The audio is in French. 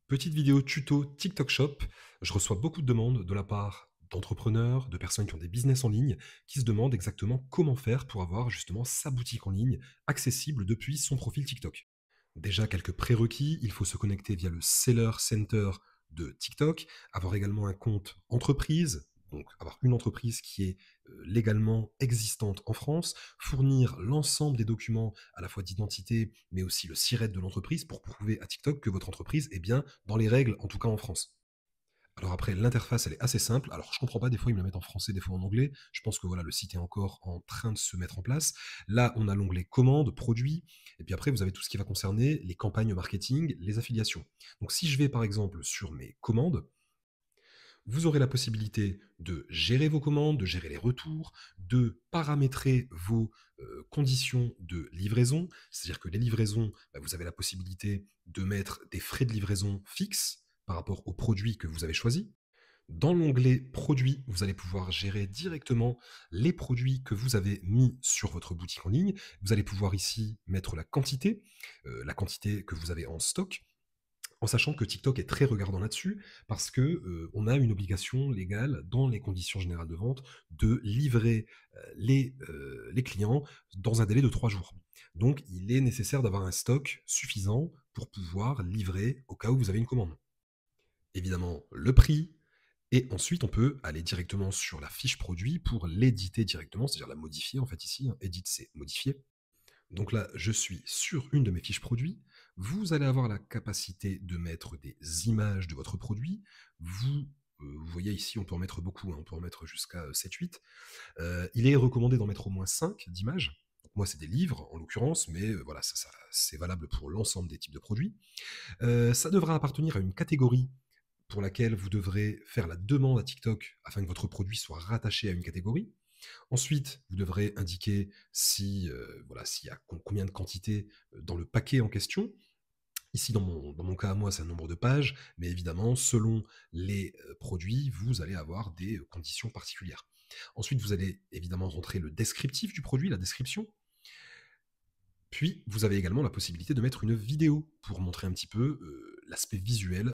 Petite vidéo tuto TikTok Shop. Je reçois beaucoup de demandes de la part d'entrepreneurs, de personnes qui ont des business en ligne, qui se demandent exactement comment faire pour avoir justement sa boutique en ligne accessible depuis son profil TikTok. Déjà, quelques prérequis, il faut se connecter via le Seller Center de TikTok, avoir également un compte entreprise, donc avoir une entreprise qui est légalement existante en France, fournir l'ensemble des documents à la fois d'identité, mais aussi le SIRET de l'entreprise pour prouver à TikTok que votre entreprise est bien dans les règles, en tout cas en France. Alors après, l'interface, elle est assez simple. Alors, je comprends pas, des fois, ils me la mettent en français, des fois en anglais. Je pense que voilà, le site est encore en train de se mettre en place. Là, on a l'onglet commandes, produits, et puis après, vous avez tout ce qui va concerner les campagnes marketing, les affiliations. Donc, si je vais par exemple sur mes commandes, vous aurez la possibilité de gérer vos commandes, de gérer les retours, de paramétrer vos conditions de livraison. C'est-à-dire que les livraisons, bah, vous avez la possibilité de mettre des frais de livraison fixes par rapport aux produits que vous avez choisis. Dans l'onglet produits, vous allez pouvoir gérer directement les produits que vous avez mis sur votre boutique en ligne. Vous allez pouvoir ici mettre la quantité que vous avez en stock, en sachant que TikTok est très regardant là-dessus, parce que on a une obligation légale dans les conditions générales de vente de livrer les clients dans un délai de 3 jours. Donc il est nécessaire d'avoir un stock suffisant pour pouvoir livrer au cas où vous avez une commande. Évidemment, le prix, et ensuite, on peut aller directement sur la fiche produit pour l'éditer directement, c'est-à-dire la modifier en fait ici, hein. Edit, c'est modifier. Donc là, je suis sur une de mes fiches produits. Vous allez avoir la capacité de mettre des images de votre produit. Vous voyez ici, on peut en mettre beaucoup, hein, on peut en mettre jusqu'à 7-8. Il est recommandé d'en mettre au moins 5 d'images. Donc moi, c'est des livres en l'occurrence, mais voilà, c'est valable pour l'ensemble des types de produits. Ça devra appartenir à une catégorie pour laquelle vous devrez faire la demande à TikTok afin que votre produit soit rattaché à une catégorie. Ensuite, vous devrez indiquer si, voilà, s'il y a combien de quantités dans le paquet en question. Ici, dans mon cas à moi, c'est un nombre de pages, mais évidemment, selon les produits, vous allez avoir des conditions particulières. Ensuite, vous allez évidemment rentrer le descriptif du produit, la description. Puis, vous avez également la possibilité de mettre une vidéo pour montrer un petit peu l'aspect visuel